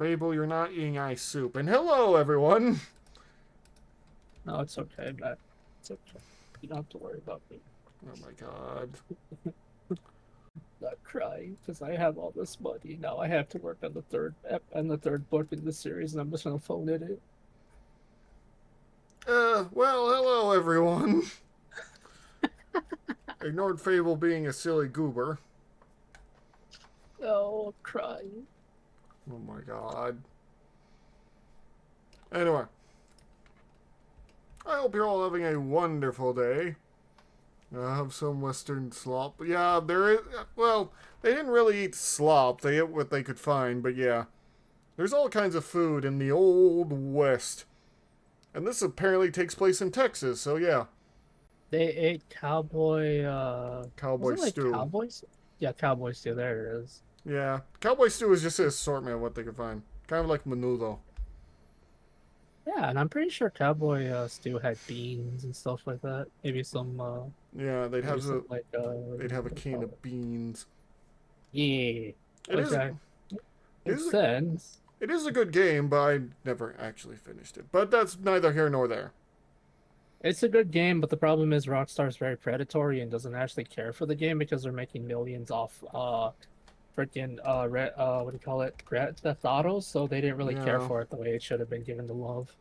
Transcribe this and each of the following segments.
Fable, you're not eating ice soup. And hello, everyone. No, it's okay, Matt. It's okay. You don't have to worry about me. Oh my god. Not crying because I have all this money. Now I have to work on the third book in the series, and I'm just gonna phone it in. Well, hello, everyone. Ignored Fable being a silly goober. Oh, I'm crying. Oh my god. Anyway. I hope you're all having a wonderful day. Have some Western slop. Yeah, there is. Well, they didn't really eat slop. They ate what they could find, but yeah. There's all kinds of food in the Old West. And this apparently takes place in Texas, so yeah. They ate cowboy. Was Cowboy it like stew. cowboys? Yeah, cowboy stew. There it is. Yeah. Cowboy stew is just an assortment of what they could find. Kind of like menudo. Yeah, and I'm pretty sure cowboy stew had beans and stuff like that. Maybe some. Yeah, Maybe some like they'd have a what do you can call of beans. it? Yeah. It Which is I it makes is sense. it is a good game, but I never actually finished it. But that's neither here nor there. It's a good game, but the problem is Rockstar's very predatory and doesn't actually care for the game because they're making millions off freaking what do you call it? Grand Theft Auto, so they didn't really care Yeah. for it the way it should have been given the love.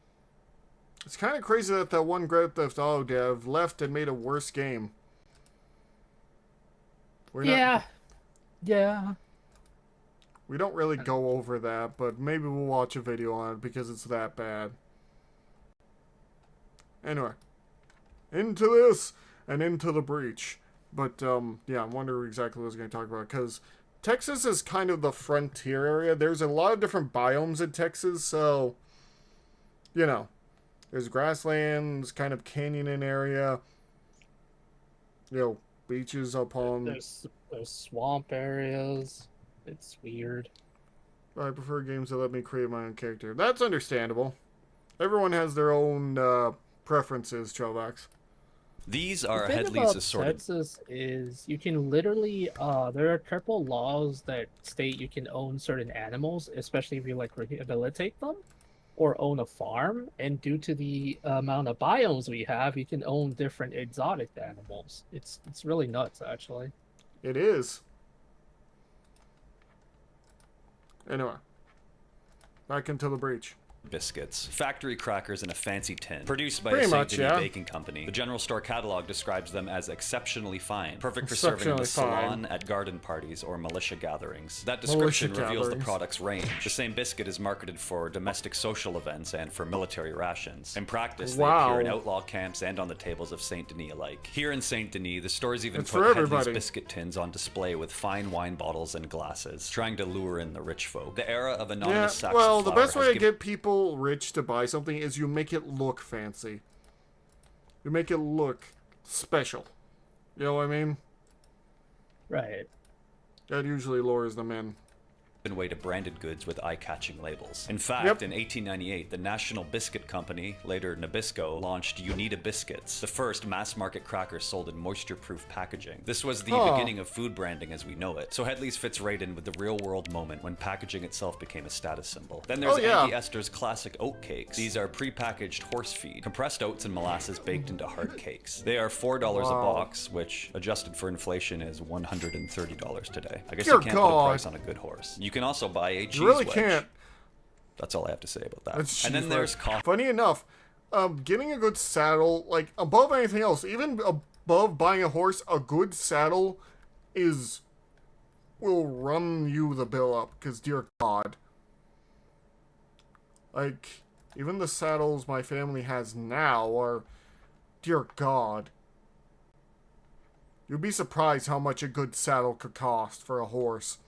It's kind of crazy that that one Grand Theft Auto dev left and made a worse game. We're not Yeah, yeah. we don't really go over that, but maybe we'll watch a video on it because it's that bad. Anyway, into this and into the breach. But yeah, I'm wondering exactly what I was going to talk about because Texas is kind of the frontier area. There's a lot of different biomes in Texas, so you know, there's grasslands, kind of canyoning area, beaches up on. There's swamp areas. It's weird. I prefer games that let me create my own character. That's understandable. Everyone has their own preferences, Trovax. These The are thing Headley's about assorted. Texas is you can literally there are a couple laws that state you can own certain animals, especially if you like rehabilitate them or own a farm. And due to the amount of biomes we have, you can own different exotic animals. It's really nuts, actually. It is. Anyway, back into the breach. Biscuits. Factory crackers in a fancy tin. Produced by Pretty a Saint much, Denis yeah. baking company. The general store catalog describes them as exceptionally fine. Perfect for serving in the Exceptionally fine. salon, at garden parties, or militia gatherings. That description Militia reveals the gatherings. product's range. The same biscuit is marketed for domestic social events and for military rations. In practice, they Wow. appear in outlaw camps and on the tables of Saint Denis alike. Here in Saint Denis, the stores even It's put for Headley's everybody. biscuit tins on display with fine wine bottles and glasses, trying to lure in the rich folk. The era of Yeah, anonymous sacks well, of the flour best has way to given get people rich to buy something is you make it look fancy. You make it look special. You know what I mean? Right. That usually lures them in. way to branded goods with eye-catching labels. In fact, Yep. in 1898, the National Biscuit Company, later Nabisco, launched Unita Biscuits, the first mass-market crackers sold in moisture-proof packaging. This was the beginning of food branding as we know it, so Headley's fits right in with the real-world moment when packaging itself became a status symbol. Then there's Auntie Esther's classic oat cakes. These are pre-packaged horse feed, compressed oats and molasses baked into hard cakes. They are $4 a box, which, adjusted for inflation, is $130 today. I guess Dear you can't put a God. price on a good horse. You can also buy a cheese You really wedge. can't. That's all I have to say about that. That's And then cheaper. there's coffee. Funny enough, getting a good saddle, like, above anything else, even above buying a horse, a good saddle will run you the bill up, because dear God. Like, even the saddles my family has now are, dear God. You'd be surprised how much a good saddle could cost for a horse.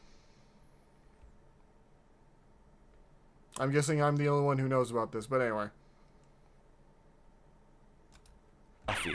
I'm guessing I'm the only one who knows about this, but anyway.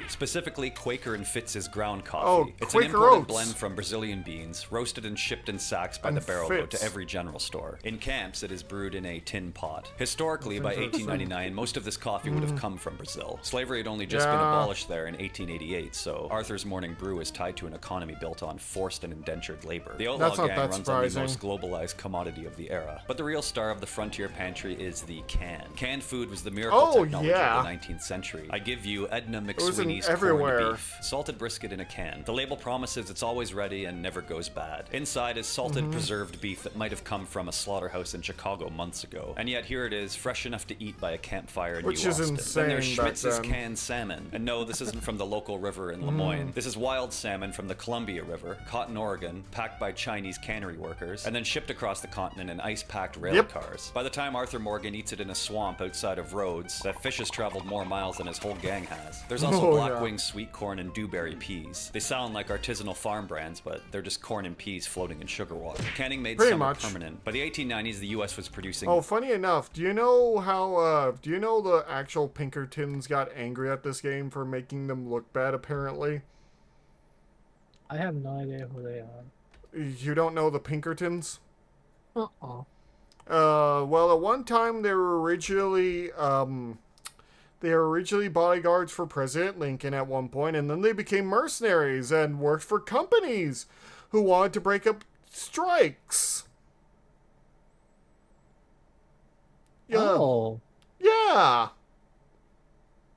specifically Quaker and Fitz's ground Oh, coffee. It's an Quaker imported Oats. blend from Brazilian beans, roasted and shipped in sacks by And the barrelload Fitz. to every general store. In camps, it is brewed in a tin pot. Historically, by 1899, most of this coffee would have come from Brazil. Slavery had only just been Yeah. abolished there in 1888, so Arthur's Morning Brew is tied to an economy built on forced and indentured labor. The outlaw That's not gang that runs on the surprising. most globalized commodity of the era. But the real star of the frontier pantry is the can. Canned food was the miracle Oh, technology yeah. of the 19th century. I give you Edna was in McSweeney's everywhere. corned beef, salted brisket in a can. The label promises it's always ready and never goes bad. Inside is salted Mm-hmm. preserved beef that might have come from a slaughterhouse in Chicago months ago. And yet here it is, fresh enough to eat by a campfire in Which New is Austin. Then there's insane back Schmitz's then. canned salmon. And no, this isn't from the local river in Lemoyne. This is wild salmon from the Columbia River, caught in Oregon, packed by Chinese cannery workers, and then shipped across the continent in ice-packed rail Yep. cars. By the time Arthur Morgan eats it in a swamp outside of Rhodes, that fish has traveled more miles than his whole gang has. There's also Oh, black yeah. wing sweet corn and dewberry peas. They sound like artisanal farm brands, but they're just corn and peas floating in sugar water. Canning made Pretty summer much. permanent. By the 1890s, the U.S. was producing Oh, funny enough, do you know how, do you know the actual Pinkertons got angry at this game for making them look bad, apparently? I have no idea who they are. You don't know the Pinkertons? Uh-uh. Well, at one time they were originally bodyguards for President Lincoln at one point, and then they became mercenaries and worked for companies who wanted to break up strikes. Yeah. Oh. Yeah.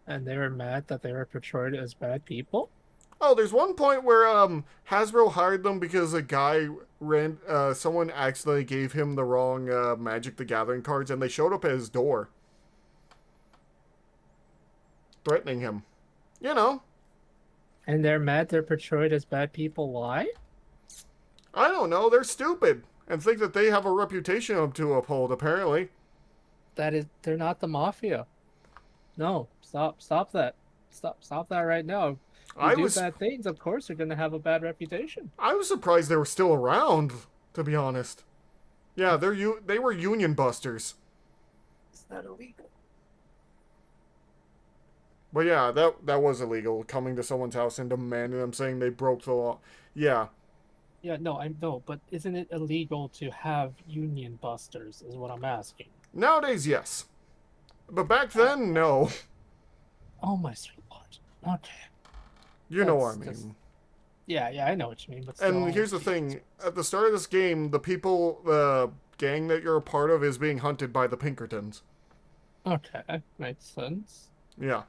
And they were mad that they were portrayed as bad people? Oh, there's one point where Hasbro hired them because a guy someone accidentally gave him the wrong Magic the Gathering cards, and they showed up at his door, threatening him. You know, And they're mad they're portrayed as bad people. Why? I don't know. They're stupid and think that they have a reputation to uphold. Apparently, They're not the mafia. No, stop that. Stop that right now. I You do was bad things, of course you're gonna have a bad reputation. I was surprised they were still around. To be honest, yeah, they were union busters. It's not illegal. But yeah, that was illegal, coming to someone's house and demanding them, saying they broke the law. Yeah. Yeah, no, I know, but isn't it illegal to have union busters? Is what I'm asking. Nowadays, yes. But back then, no. Oh my sweet lord. Okay. You know what I That's- mean. Yeah, I know what you mean. But And still, here's the thing. At the start of this game, the gang that you're a part of is being hunted by the Pinkertons. Okay, makes sense. Yeah.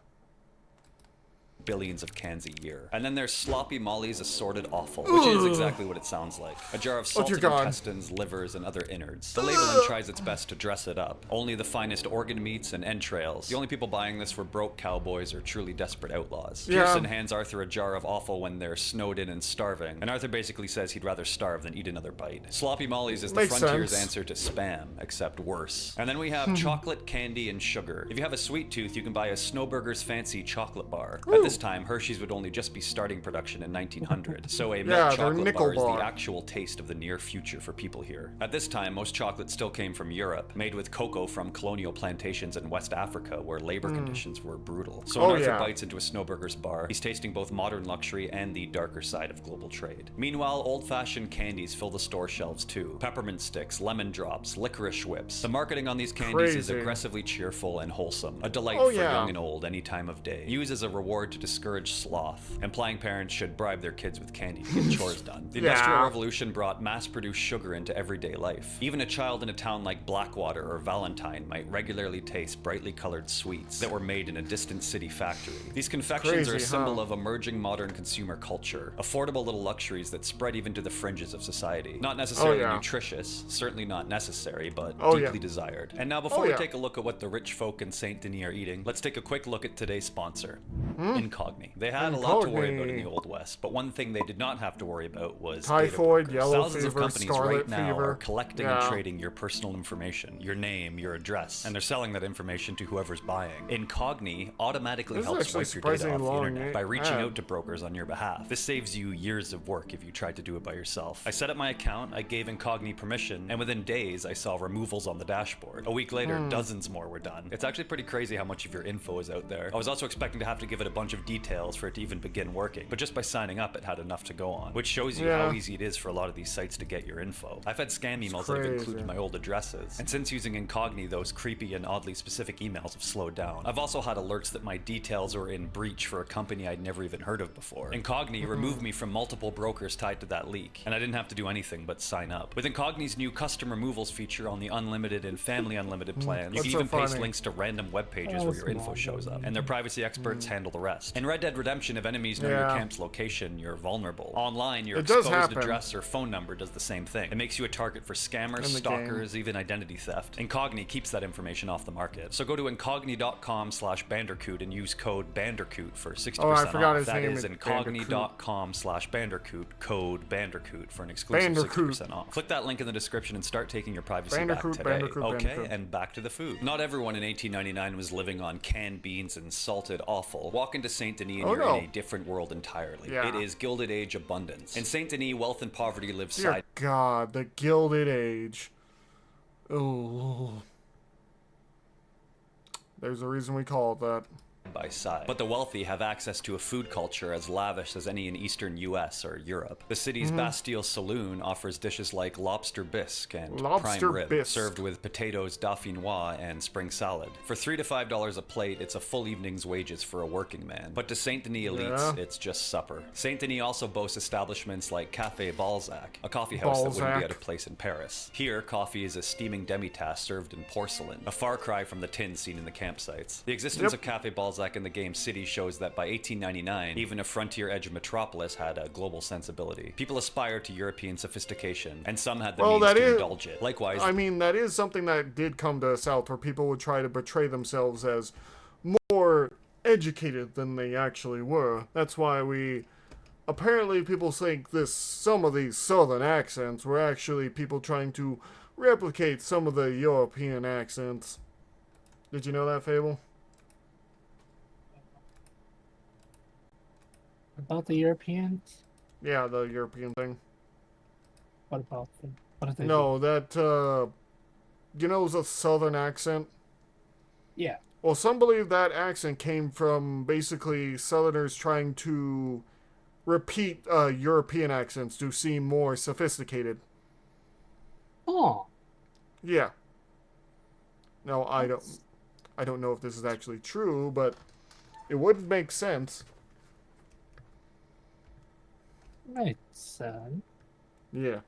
billions of cans a year. And then there's Sloppy Molly's Assorted Offal, which is exactly what it sounds like. A jar of Oh, dear salted God. intestines, livers, and other innards. The labeling tries its best to dress it up. Only the finest organ meats and entrails. The only people buying this were broke cowboys or truly desperate outlaws. Yeah. Pearson hands Arthur a jar of offal when they're snowed in and starving, and Arthur basically says he'd rather starve than eat another bite. Sloppy Molly's is the Makes frontier's sense. answer to Spam, except worse. And then we have chocolate, candy, and sugar. If you have a sweet tooth, you can buy a Snowburger's Fancy chocolate bar. At this time, Hershey's would only just be starting production in 1900, so a milk Yeah, their chocolate nickel bar is bar. the actual taste of the near future for people here. At this time, most chocolate still came from Europe, made with cocoa from colonial plantations in West Africa, where labor conditions were brutal. So when Oh, Arthur yeah. bites into a Snowburger's bar, he's tasting both modern luxury and the darker side of global trade. Meanwhile, old-fashioned candies fill the store shelves too. Peppermint sticks, lemon drops, licorice whips. The marketing on these candies is Crazy. aggressively cheerful and wholesome, a delight Oh, for yeah. young and old any time of day. Used as a reward to discourage sloth, implying parents should bribe their kids with candy to get chores done. The Industrial Yeah. Revolution brought mass-produced sugar into everyday life. Even a child in a town like Blackwater or Valentine might regularly taste brightly colored sweets that were made in a distant city factory. These confections are a Crazy, symbol huh? of emerging modern consumer culture, affordable little luxuries that spread even to the fringes of society. Not necessarily yeah. nutritious, certainly not necessary, but Oh, deeply yeah. desired. And now before Oh, we yeah. take a look at what the rich folk in Saint Denis are eating, let's take a quick look at today's sponsor, Incogn. They had a lot to worry about in the Incogn. Old West, but one thing they did not have to worry about was Typhoid, data brokers. yellow Thousands of fever, companies scarlet right now fever. are collecting Yeah. and trading your personal information, your name, your address, and they're selling that information to whoever's buying. Incogn automatically This is helps actually wipe your data surprisingly off the long, internet eh? by reaching Yeah. out to brokers on your behalf. This saves you years of work if you tried to do it by yourself. I set up my account, I gave Incogn permission, and within days I saw removals on the dashboard. A week later, dozens more were done. It's actually pretty crazy how much of your info is out there. I was also expecting to have to give it a bunch of of details for it to even begin working, but just by signing up it had enough to go on, which shows you how easy it is for a lot of these sites to get your info. I've had scam emails that have included my old addresses, and since using Incogn, those creepy and oddly specific emails have slowed down. I've also had alerts that my details were in breach for a company I'd never even heard of before. Incogn removed me from multiple brokers tied to that leak, and I didn't have to do anything but sign up. With Incogn's new custom removals feature on the unlimited and family unlimited plans, you can even paste links to random web pages where your info shows up, and their privacy experts handle the rest. In Red Dead Redemption, if enemies know your camp's location, you're vulnerable. Online, your exposed address or phone number does the same thing. It makes you a target for scammers, stalkers, even identity theft. Incogn keeps that information off the market. So go to incogni.com/bandercoot and use code bandercoot for 60% off. That is incogni.com/bandercoot, code bandercoot for an exclusive 60% off. Click that link in the description and start taking your privacy back today. Okay, and back to the food. Not everyone in 1899 was living on canned beans and salted offal. Walk into Saint Denis and you're in a different world entirely. It is Gilded Age abundance. In Saint Denis, wealth and poverty live side. God, the Gilded Age. Oh. There's a reason we call it that. By side. But the wealthy have access to a food culture as lavish as any in Eastern US or Europe. The city's Bastille Saloon offers dishes like lobster bisque and prime rib, served with potatoes dauphinois and spring salad. For $3 to $5 a plate, it's a full evening's wages for a working man. But to Saint Denis elites, it's just supper. Saint Denis also boasts establishments like Café Balzac, a coffee house that wouldn't be out of place in Paris. Here, coffee is a steaming demi-tasse served in porcelain, a far cry from the tin seen in the campsites. The existence of Café Balzac in the game City shows that by 1899, even a frontier edge metropolis had a global sensibility. People aspired to European sophistication, and some had the means to indulge it. Likewise, I mean, that is something that did come to the South, where people would try to portray themselves as more educated than they actually were. That's why apparently people think some of these Southern accents were actually people trying to replicate some of the European accents. Did you know that, Fable? About the Europeans? Yeah, the European thing. What about them? What did they do? That, you know, it was a Southern accent? Yeah. Well, some believe that accent came from basically Southerners trying to repeat European accents to seem more sophisticated. Oh. Yeah. No, I don't know if this is actually true, but it would make sense. Right, son. Yeah.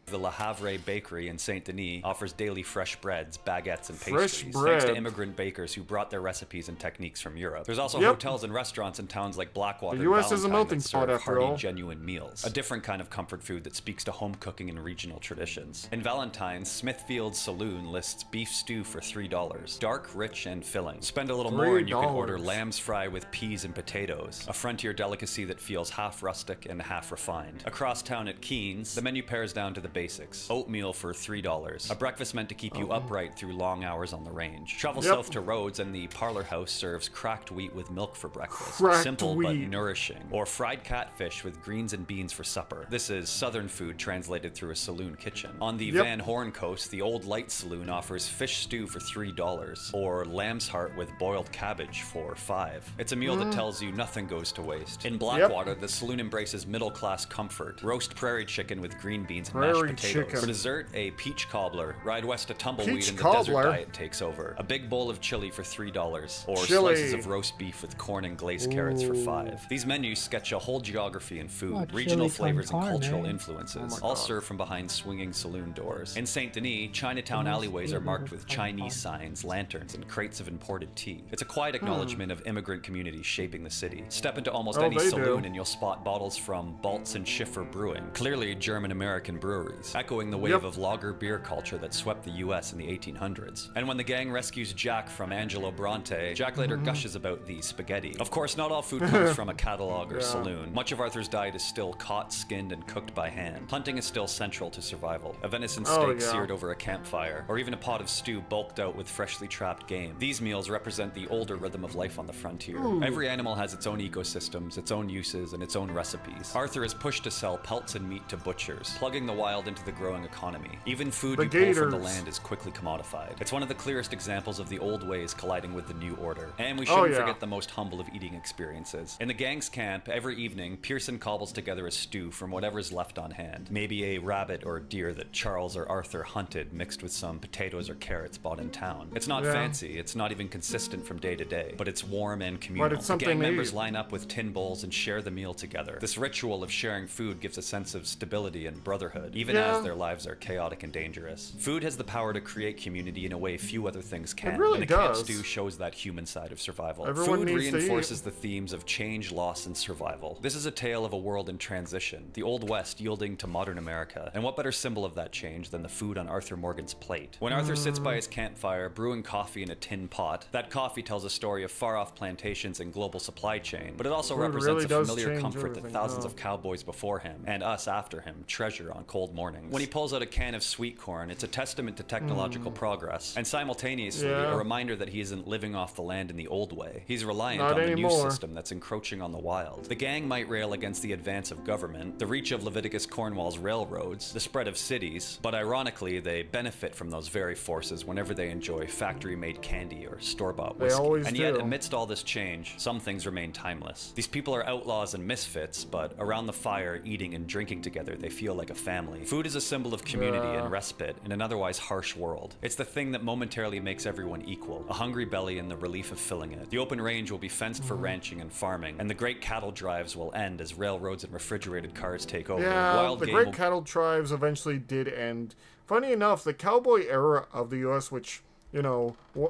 The Le Havre Bakery in Saint Denis offers daily fresh breads, baguettes, and pastries, thanks to immigrant bakers who brought their recipes and techniques from Europe. There's also hotels and restaurants in towns like Blackwater and US is a melting pot serve after hearty, all. genuine meals, a different kind of comfort food that speaks to home cooking and regional traditions. In Valentine's, Smithfield Saloon lists beef stew for $3, dark, rich, and filling. Spend a little more and you can order lamb's fry with peas and potatoes, a frontier delicacy that feels half rustic and half refined. Across town at Keen's, the menu pares down to the basics. Oatmeal for $3. A breakfast meant to keep you upright through long hours on the range. Travel south to Rhodes and the Parlor House serves cracked wheat with milk for breakfast. Simple but nourishing. Or fried catfish with greens and beans for supper. This is southern food translated through a saloon kitchen. On the Van Horn coast, the Old Light Saloon offers fish stew for $3 or lamb's heart with boiled cabbage for $5. It's a meal that tells you nothing goes to waste. In Blackwater, the saloon embraces middle-class comfort. Roast prairie chicken with green beans and mashed potatoes. For dessert, a peach cobbler. Ride west to Tumbleweed and the desert diet takes over. A big bowl of chili for $3, or slices of roast beef with corn and glazed carrots for $5. These menus sketch a whole geography in food, regional flavors and cultural influences, all served from behind swinging saloon doors. In Saint Denis, Chinatown alleyways are marked with Chinese signs, lanterns, and crates of imported tea. It's a quiet acknowledgement of immigrant communities shaping the city. Step into almost any saloon and you'll spot bottles from Baltz and Schiffer Brewing, clearly German-American breweries, echoing the wave of lager beer culture that swept the US in the 1800s. And when the gang rescues Jack from Angelo Bronte, Jack later gushes about the spaghetti. Of course, not all food comes from a catalog or saloon. Much of Arthur's diet is still caught, skinned, and cooked by hand. Hunting is still central to survival. A venison steak seared over a campfire, or even a pot of stew bulked out with freshly trapped game. These meals represent the older rhythm of life on the frontier. Every animal has its own ecosystems, its own uses, and its own recipes. Arthur is pushed to sell pelts and meat to butchers, plugging the wild propelled into the growing economy. Even food The you pull from the gators. land is quickly commodified. It's one of the clearest examples of the old ways colliding with the new order. And we Oh, shouldn't yeah. forget the most humble of eating experiences. In the gang's camp, every evening, Pearson cobbles together a stew from whatever's left on hand. Maybe a rabbit or deer that Charles or Arthur hunted mixed with some potatoes or carrots bought in town. It's not Yeah. fancy, it's not even consistent from day to day, but it's warm and communal. it's The gang something to members eat. line up with tin bowls and share the meal together. This ritual of sharing food gives a sense of stability and brotherhood, even Yeah. as their lives are chaotic and dangerous. Food has the power to create community in a way few other things can. really and a camp does. stew shows that human side of survival. Everyone Food needs to reinforces the themes of change, loss, and survival. This is a tale of a world in transition, the Old West yielding to modern America. And what better symbol of that change than the food on Arthur Morgan's plate? When Arthur sits by his campfire, brewing coffee in a tin pot, that coffee tells a story of far-off plantations and global supply chain, but it also Food represents really a does familiar change comfort that everything, thousands huh? of cowboys before him, and us after him, treasure on cold mornings. When he pulls out a can of sweet corn, it's a testament to technological progress, and simultaneously Yeah. a reminder that he isn't living off the land in the old way. He's reliant Not on the new anymore. system that's encroaching on the wild. The gang might rail against the advance of government, the reach of Leviticus Cornwall's railroads, the spread of cities, but ironically, they benefit from those very forces whenever they enjoy factory-made candy or store-bought They whiskey. always And yet, do. amidst all this change, some things remain timeless. These people are outlaws and misfits, but around the fire, eating and drinking together, they feel like a family. Food is a symbol of community Yeah. and respite in an otherwise harsh world. It's the thing that momentarily makes everyone equal. A hungry belly and the relief of filling it. The open range will be fenced for ranching and farming, and the great cattle drives will end as railroads and refrigerated cars take over. Yeah, Wild the game great will cattle tribes eventually did end. Funny enough, the cowboy era of the U.S., which,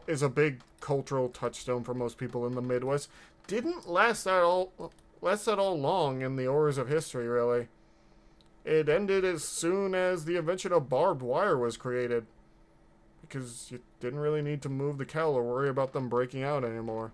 is a big cultural touchstone for most people in the Midwest, didn't last that all long in the horrors of history, really. It ended as soon as the invention of barbed wire was created. Because you didn't really need to move the cattle or worry about them breaking out anymore.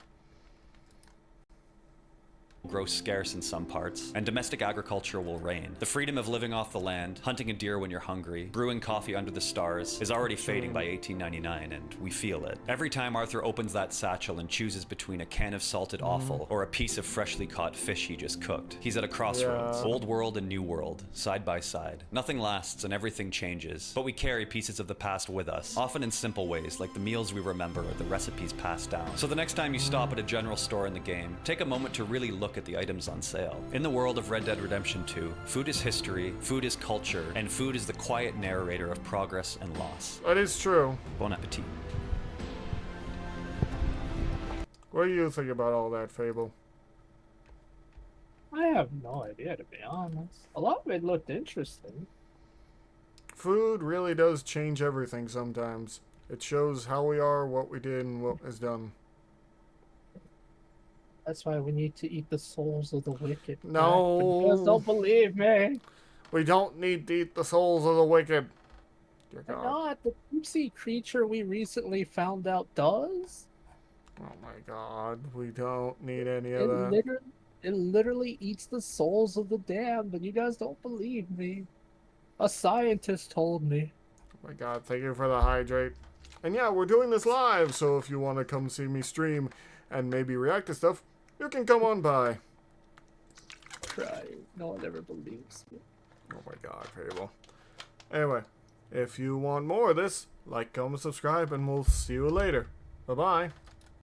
grow scarce in some parts, and domestic agriculture will reign. The freedom of living off the land, hunting a deer when you're hungry, brewing coffee under the stars, is already fading by 1899, and we feel it. Every time Arthur opens that satchel and chooses between a can of salted offal or a piece of freshly caught fish he just cooked, he's at a crossroads. Yeah. Old world and new world, side by side. Nothing lasts and everything changes, but we carry pieces of the past with us, often in simple ways, like the meals we remember or the recipes passed down. So the next time you stop at a general store in the game, take a moment to really look at the items on sale. In the world of Red Dead Redemption 2, food is history, food is culture, and food is the quiet narrator of progress and loss. That is true. Bon appetit. What do you think about all that, Fable? I have no idea, to be honest. A lot of it looked interesting. Food really does change everything sometimes. It shows how we are, what we did, and what is done. That's why we need to eat the souls of the wicked. No. But you guys don't believe me. We don't need to eat the souls of the wicked. Dear Why God. not? The deep-sea creature we recently found out does. Oh my God. We don't need any of It that. literally eats the souls of the damned, but you guys don't believe me. A scientist told me. Oh my God. Thank you for the hydrate. And yeah, we're doing this live, so if you want to come see me stream and maybe react to stuff, you can come on by. Try. No one ever believes me. Oh my God, Fable. Anyway, if you want more of this, like, comment, subscribe, and we'll see you later. Bye-bye.